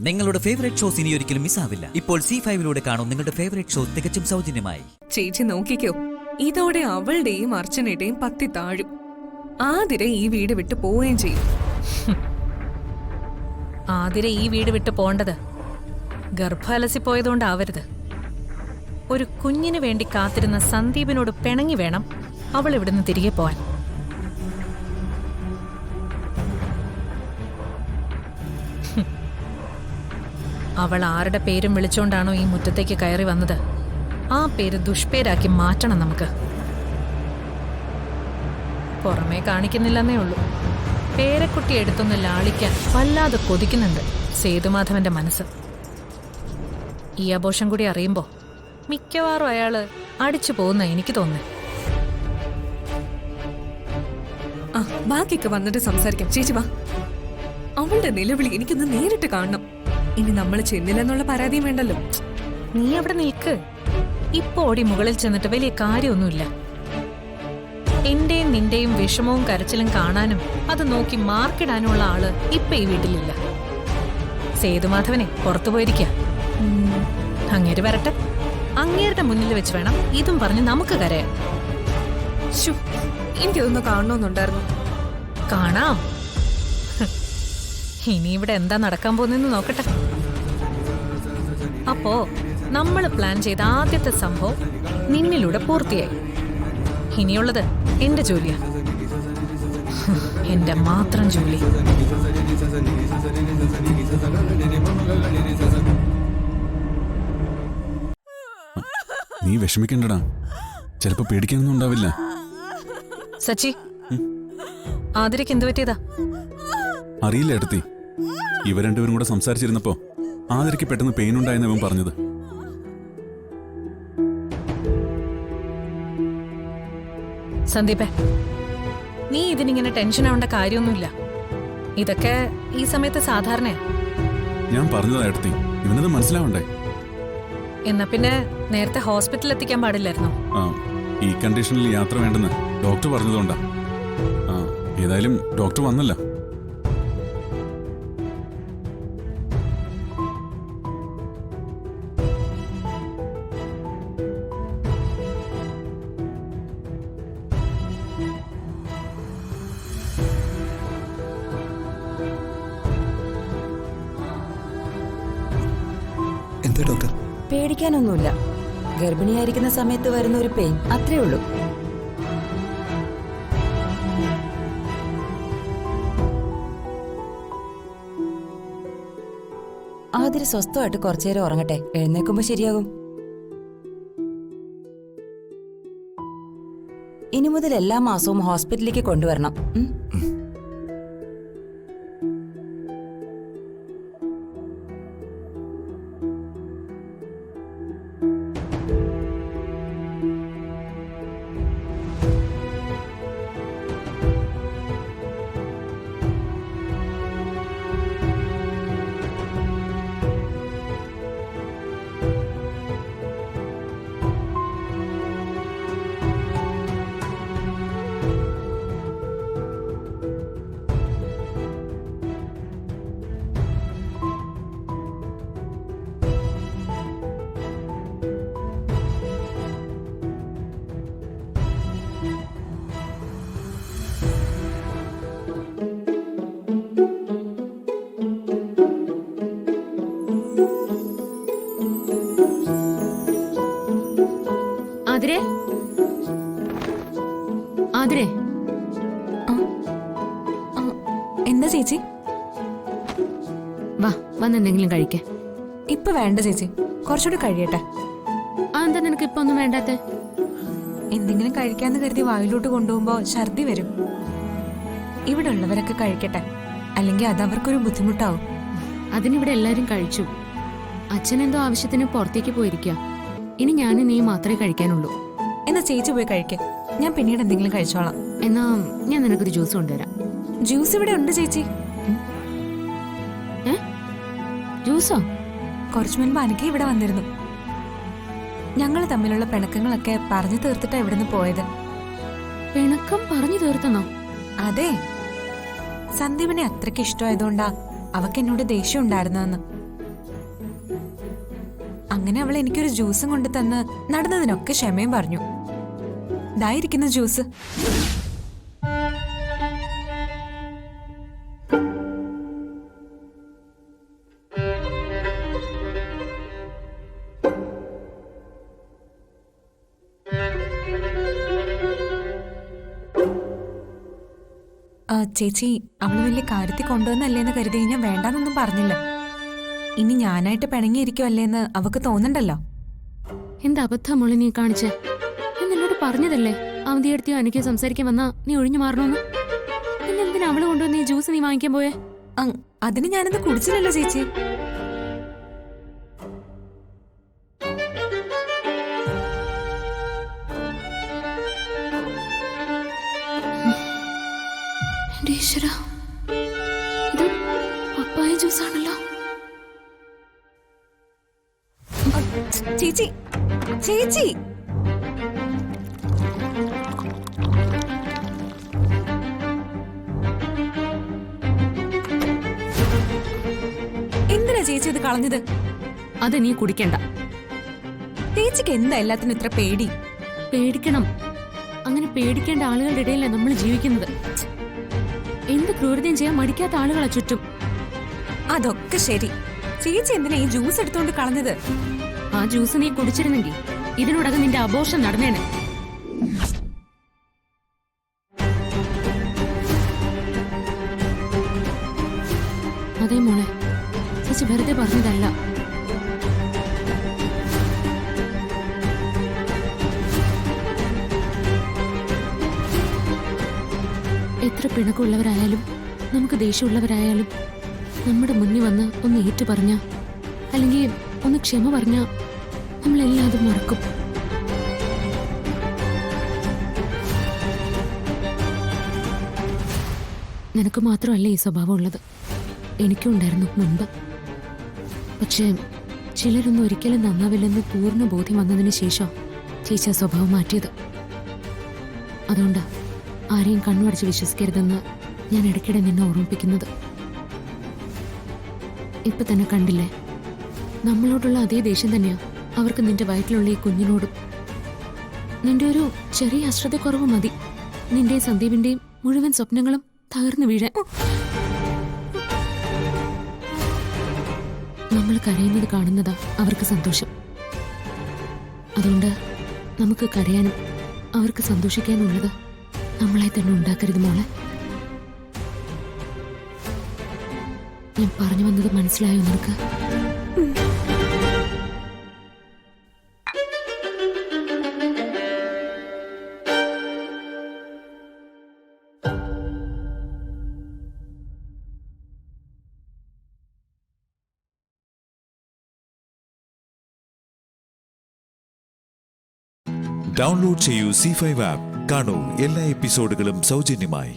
നിങ്ങളുടെ favourite shows ഇനി ഒരിക്കലും മിസ്സാവില്ല. ഇപ്പോൾ C5 കാണും നിങ്ങളുടെ ഫേവറേറ്റ് ഷോ തികച്ചും സൗജന്യമായി. ചേച്ചി നോക്കിക്കോ, ഇതോടെ അവളുടെയും അർച്ചനയുടെയും പത്തി താഴും. ആതിര ഈ വീട് വിട്ട് പോവുകയും ചെയ്യും. ആതിര ഈ വീട് വിട്ട് പോണ്ടത് ഗർഭലസി പോയതുകൊണ്ടാവരുത്. ഒരു കുഞ്ഞിന് വേണ്ടി കാത്തിരുന്ന സന്ദീപിനോട് പിണങ്ങി വേണം അവൾ ഇവിടുന്ന് തിരികെ പോവാൻ. അവൾ ആരുടെ പേരും വിളിച്ചോണ്ടാണോ ഈ മുറ്റത്തേക്ക് കയറി വന്നത്, ആ പേര് ദുഷ്പേരാക്കി മാറ്റണം നമുക്ക്. പുറമേ കാണിക്കുന്നില്ലെന്നേ ഉള്ളൂ, പേരക്കുട്ടി എടുത്തൊന്ന് ലാളിക്കാൻ വല്ലാതെ കൊതിക്കുന്നുണ്ട് സേതുമാധവന്റെ മനസ്സ്. ഈ ആഘോഷം കൂടി അറിയുമ്പോ മിക്കവാറും അയാള് അടിച്ചു പോകുന്ന എനിക്ക് തോന്നുന്നു. ആ ബാക്കിയൊക്കെ വന്നിട്ട് സംസാരിക്കാം. ചേച്ചി വാ, അവളുടെ നിലവിളി എനിക്കൊന്ന് നേരിട്ട് കാണണം. ഇനി നമ്മൾ ചെന്നില്ലെന്നുള്ള പരാതിയും വേണ്ടല്ലോ. നീ അവിടെ നിൽക്ക്. ഇപ്പൊ ഓടി മുകളിൽ ചെന്നിട്ട് വലിയ കാര്യമൊന്നുമില്ല. എന്റെയും നിന്റെയും വിഷമവും കരച്ചിലും കാണാനും അത് നോക്കി മാർക്കിടാനുള്ള ആള് ഇപ്പൊ ഈ വീട്ടിലില്ല. സേതുമാധവനെ പുറത്തു പോയിരിക്ക. അങ്ങേര് വരട്ടെ, അങ്ങേരുടെ മുന്നിൽ വെച്ച് വേണം ഇതും പറഞ്ഞ് നമുക്ക് കരയാൻ. എനിക്കതൊന്ന് കാണണമെന്നുണ്ടായിരുന്നു. കാണാം. ഇനി ഇവിടെ എന്താ നടക്കാൻ പോകുന്നെന്ന് നോക്കട്ടെ. അപ്പോ നമ്മൾ പ്ലാൻ ചെയ്ത ആദ്യത്തെ സംഭവം നിന്നിലൂടെ പൂർത്തിയായി. ഇനിയുള്ളത് എന്റെ ജോലിയാ, എന്റെ മാത്രം ജോലി. നീ വിഷമിക്കണ്ടടാ, ചിലപ്പോ പേടിക്കാനൊന്നും ഉണ്ടാവില്ല. സച്ചി, ആതിരയ്ക്ക് എന്ത് പറ്റിയതാ? അറിയില്ല എടുത്തി. ഇവർ രണ്ടുപേരും കൂടെ സംസാരിച്ചിരുന്നപ്പോ ആതിരയ്ക്ക് പെട്ടെന്ന് പെയിൻ ഉണ്ടായെന്ന് അവൻ പറഞ്ഞത്. സന്ദീപേ, നീ ഇതിനിങ്ങനെ ടെൻഷൻ ആവേണ്ട കാര്യമൊന്നുമില്ല. ഇതൊക്കെ ഈ സമയത്ത് സാധാരണയാ. ഞാൻ പറഞ്ഞതാ എടുത്തി, ഇവനത് മനസ്സിലാവണ്ടേ. എന്നാ പിന്നെ നേരത്തെ ഹോസ്പിറ്റലിൽ എത്തിക്കാൻ പാടില്ലായിരുന്നോ? ആ, ഈ കണ്ടീഷനിൽ യാത്ര വേണ്ടെന്ന് ഡോക്ടർ പറഞ്ഞതുകൊണ്ടാ. ആ, ഏതായാലും ഡോക്ടർ വന്നല്ലോ. എന്താ ഡോക്ടർ? പേടിക്കാനൊന്നുമില്ല. ഗർഭിണിയായിരിക്കുന്ന സമയത്ത് വരുന്ന ഒരു പെയിൻ, അത്രേ ഉള്ളൂ. ആതിര സ്വസ്ഥമായിട്ട് കുറച്ചേരം ഉറങ്ങട്ടെ, എഴുന്നേക്കുമ്പോ ശരിയാകും. ഇനി മുതൽ എല്ലാ മാസവും ഹോസ്പിറ്റലിലേക്ക് കൊണ്ടുവരണം. ആതിരേ, ആതിരേ. എന്താ ചേച്ചി? വാ, വന്നെന്തെങ്കിലും കഴിക്കേ. ഇപ്പൊ വേണ്ട ചേച്ചി, കുറച്ചുകൂടി കഴിയട്ടെ. എന്താ നിനക്ക് ഇപ്പൊ ഒന്നും വേണ്ടാത്തെ? എന്തെങ്കിലും കഴിക്കാന്ന് കരുതി വായിലോട്ട് കൊണ്ടുപോകുമ്പോ ഛർദി വരും. ഇവിടെ ഉള്ളവരൊക്കെ കഴിക്കട്ടെ, അല്ലെങ്കിൽ അത് അവർക്കൊരു ബുദ്ധിമുട്ടാവും. അതിനിവിടെ എല്ലാരും കഴിച്ചു. അച്ഛനെന്തോ ആവശ്യത്തിന് പുറത്തേക്ക് പോയിരിക്കുക. ഇനി ഞാനും നീ മാത്രമേ കഴിക്കാനുള്ളൂ. എന്നാ ചേച്ചി പോയി കഴിക്കേ, ഞാൻ പിന്നീട് എന്തെങ്കിലും കഴിച്ചോളാം. എന്നാ ഞാൻ നിനക്കൊരു ജ്യൂസ് കൊണ്ടുവരാം. ജ്യൂസ് ഇവിടെ ഉണ്ട് ചേച്ചി. ജ്യൂസോ? കുറച്ചു മുൻപ് അനക്ക് ഇവിടെ വന്നിരുന്നു. ഞങ്ങൾ തമ്മിലുള്ള പിണക്കങ്ങളൊക്കെ പറഞ്ഞു തീർത്തിട്ടാ ഇവിടുന്ന് പോയത്. പിണക്കം പറഞ്ഞു തീർത്തന്നോ? അതെ, സന്ദീപിനെ അത്രയ്ക്ക് ഇഷ്ടമായതുകൊണ്ടാ അവക്ക് എന്നോട് ദേഷ്യം ഉണ്ടായിരുന്നെന്ന്. അങ്ങനെ അവൾ എനിക്കൊരു ജ്യൂസും കൊണ്ട് തന്ന് നടന്നതിനൊക്കെ ക്ഷമയും പറഞ്ഞു. ഇതായിരിക്കുന്ന ജ്യൂസ്. ചേച്ചി, അവള് വലിയ കാര്യത്തിൽ കൊണ്ടുവന്നല്ലേന്ന് കരുതി ഞാൻ വേണ്ടാന്നൊന്നും പറഞ്ഞില്ല. ഇനി ഞാനായിട്ട് പിണങ്ങിയിരിക്കുമല്ലേന്ന് അവക്ക് തോന്നണ്ടല്ലോ. എന്താ അബദ്ധം മോളെ നീ കാണിച്ചേ? ഞാൻ നിന്നോട് പറഞ്ഞതല്ലേ അവധിയെടുത്തിയോ എനിക്ക് സംസാരിക്കാൻ വന്നാ നീ ഒഴിഞ്ഞു മാറണോന്ന്. പിന്നെ എന്തിനാ അവള് കൊണ്ടുവന്ന് ഈ ജ്യൂസ് നീ വാങ്ങിക്കാൻ പോയേ? അതിന് ഞാനത് കുടിച്ചില്ലല്ലോ ചേച്ചി. എന്റെ ഈശ്വരാ, ഇത് പപ്പായ ജ്യൂസാണല്ലോ. ചേച്ചി, ചേച്ചി, എന്തിനാ ചേച്ചി ഇത് കളഞ്ഞത്? അത് നീ കുടിക്കണ്ട. ചേച്ചിക്ക് എന്താ എല്ലാത്തിനും ഇത്ര പേടി? പേടിക്കണം. അങ്ങനെ പേടിക്കേണ്ട ആളുകളുടെ ഇടയിലാണ് നമ്മൾ ജീവിക്കുന്നത്. എന്ത് ക്രൂരതയും ചെയ്യാൻ മടിക്കാത്ത ആളുകളെ ചുറ്റും. അതൊക്കെ ശരി. ചേച്ചി എന്തിനാ ഈ ജ്യൂസ് എടുത്തോണ്ട് കളഞ്ഞത്? ആ ജ്യൂസ് നീ കുടിച്ചിരുന്നെങ്കിൽ ഇതിനോടകം നിന്റെ അബോർഷൻ നടന്നേനെ. അതെ മോളെ, ചേച്ചി വെറുതെ പറഞ്ഞതല്ല. എത്ര പിണക്കമുള്ളവരായാലും നമുക്ക് ദേഷ്യമുള്ളവരായാലും നമ്മുടെ മുന്നിൽ വന്ന് ഒന്ന് ഏറ്റു പറഞ്ഞ, അല്ലെങ്കിൽ ഒന്ന് ക്ഷമ പറഞ്ഞ, നമ്മളെല്ലാതും മറക്കും. നിനക്ക് മാത്രമല്ല ഈ സ്വഭാവം ഉള്ളത്, എനിക്കും ഉണ്ടായിരുന്നു മുൻപ്. പക്ഷേ ചിലരൊന്നും ഒരിക്കലും നന്നാവില്ലെന്ന് പൂർണ്ണ ബോധ്യം വന്നതിന് ശേഷം ചേച്ചി ആ സ്വഭാവം മാറ്റിയത്. അതുകൊണ്ടാ ആരെയും കണ്ണുടച്ച് വിശ്വസിക്കരുതെന്ന് ഞാൻ ഇടയ്ക്കിടെ നിന്നെ ഓർമ്മിപ്പിക്കുന്നത്. ഇപ്പൊ തന്നെ കണ്ടില്ലേ, നമ്മളോടുള്ള അതേ ദേഷ്യം തന്നെയാ അവർക്ക് നിന്റെ വയറ്റിലുള്ള ഈ കുഞ്ഞിനോടും. നിന്റെ ഒരു ചെറിയ അശ്രദ്ധക്കുറവ് മതി നിന്റെയും സന്ദീപിന്റെയും മുഴുവൻ സ്വപ്നങ്ങളും തകർന്നു വീഴാൻ. നമ്മൾ കരയുന്നത് കാണുന്നതാ അവർക്ക് സന്തോഷം. അതുകൊണ്ട് നമുക്ക് കരയാനും അവർക്ക് സന്തോഷിക്കാനുള്ളത് നമ്മളെ തന്നെ ഉണ്ടാക്കരുത് മോളെ. ഞാൻ പറഞ്ഞു വന്നത് മനസ്സിലായോ നിനക്ക്? ഡൗൺലോഡ് ചെയ്യൂ C5 ആപ്പ്. കാണൂ എല്ലാ എപ്പിസോഡുകളും സൗജന്യമായി.